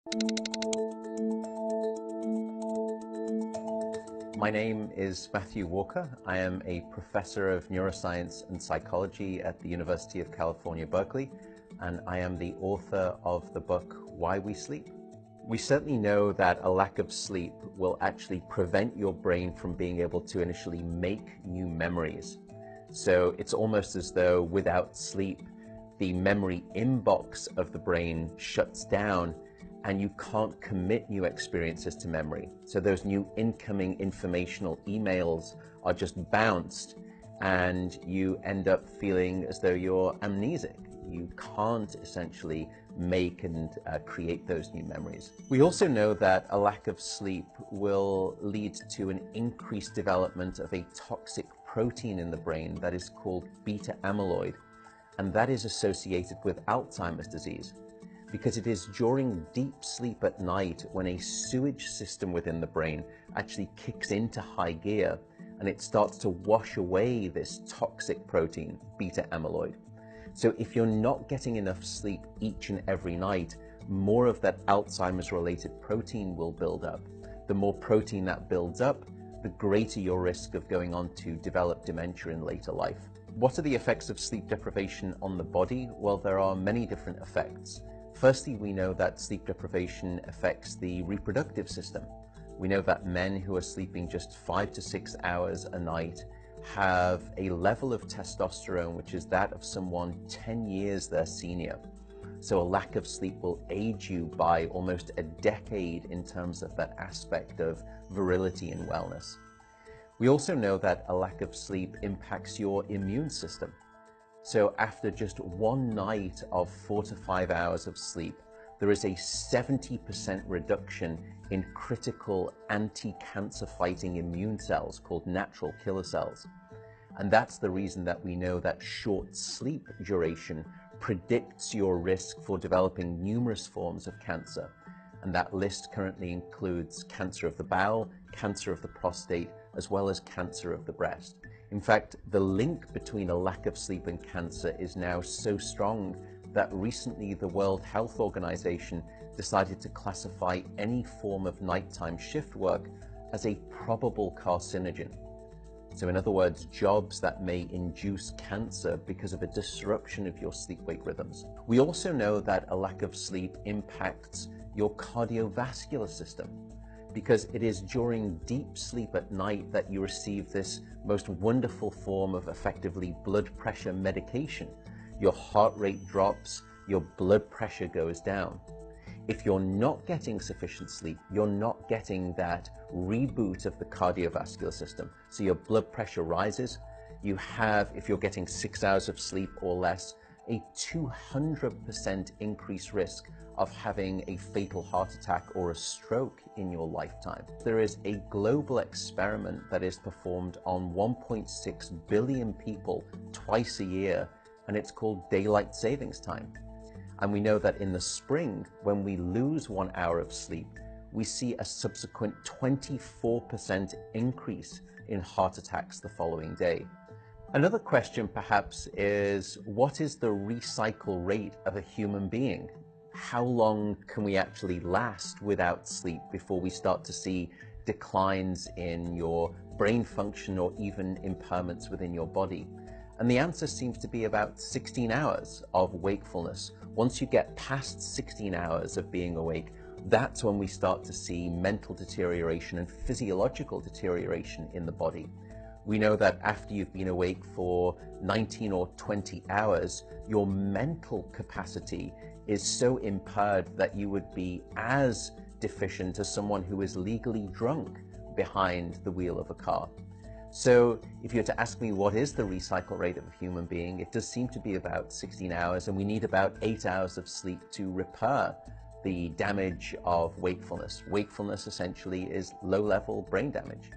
My name is Matthew Walker. I am a professor of neuroscience and psychology at the University of California, Berkeley, and I am the author of the book, Why We Sleep. We certainly know that a lack of sleep will actually prevent your brain from being able to initially make new memories. So it's almost as though without sleep, the memory inbox of the brain shuts down and you can't commit new experiences to memory. So those new incoming informational emails are just bounced and you end up feeling as though you're amnesic. You can't essentially make and create those new memories. We also know that a lack of sleep will lead to an increased development of a toxic protein in the brain that is called beta amyloid, and that is associated with Alzheimer's disease, because it is during deep sleep at night when a sewage system within the brain actually kicks into high gear and it starts to wash away this toxic protein, beta amyloid. So if you're not getting enough sleep each and every night, more of that Alzheimer's related protein will build up. The more protein that builds up, the greater your risk of going on to develop dementia in later life. What are the effects of sleep deprivation on the body? Well, there are many different effects. Firstly, we know that sleep deprivation affects the reproductive system. We know that men who are sleeping just 5 to 6 hours a night have a level of testosterone which is that of someone 10 years their senior. So a lack of sleep will age you by almost a decade in terms of that aspect of virility and wellness. We also know that a lack of sleep impacts your immune system. So after just one night of 4 to 5 hours of sleep, there is a 70% reduction in critical anti-cancer fighting immune cells called natural killer cells. And that's the reason that we know that short sleep duration predicts your risk for developing numerous forms of cancer. And that list currently includes cancer of the bowel, cancer of the prostate, as well as cancer of the breast. In fact, the link between a lack of sleep and cancer is now so strong that recently the World Health Organization decided to classify any form of nighttime shift work as a probable carcinogen. So in other words, jobs that may induce cancer because of a disruption of your sleep-wake rhythms. We also know that a lack of sleep impacts your cardiovascular system, because it is during deep sleep at night that you receive this most wonderful form of effectively blood pressure medication. Your heart rate drops, your blood pressure goes down. If you're not getting sufficient sleep, you're not getting that reboot of the cardiovascular system. So your blood pressure rises. You have, if you're getting 6 hours of sleep or less, a 200% increased risk of having a fatal heart attack or a stroke in your lifetime. There is a global experiment that is performed on 1.6 billion people twice a year, and it's called daylight savings time. And we know that in the spring, when we lose 1 hour of sleep, we see a subsequent 24% increase in heart attacks the following day. Another question perhaps is, what is the recycle rate of a human being? How long can we actually last without sleep before we start to see declines in your brain function or even impairments within your body? And the answer seems to be about 16 hours of wakefulness. Once you get past 16 hours of being awake, that's when we start to see mental deterioration and physiological deterioration in the body. We know that after you've been awake for 19 or 20 hours, your mental capacity is so impaired that you would be as deficient as someone who is legally drunk behind the wheel of a car. So if you were to ask me what is the recycle rate of a human being, it does seem to be about 16 hours, and we need about 8 hours of sleep to repair the damage of wakefulness. Wakefulness essentially is low-level brain damage.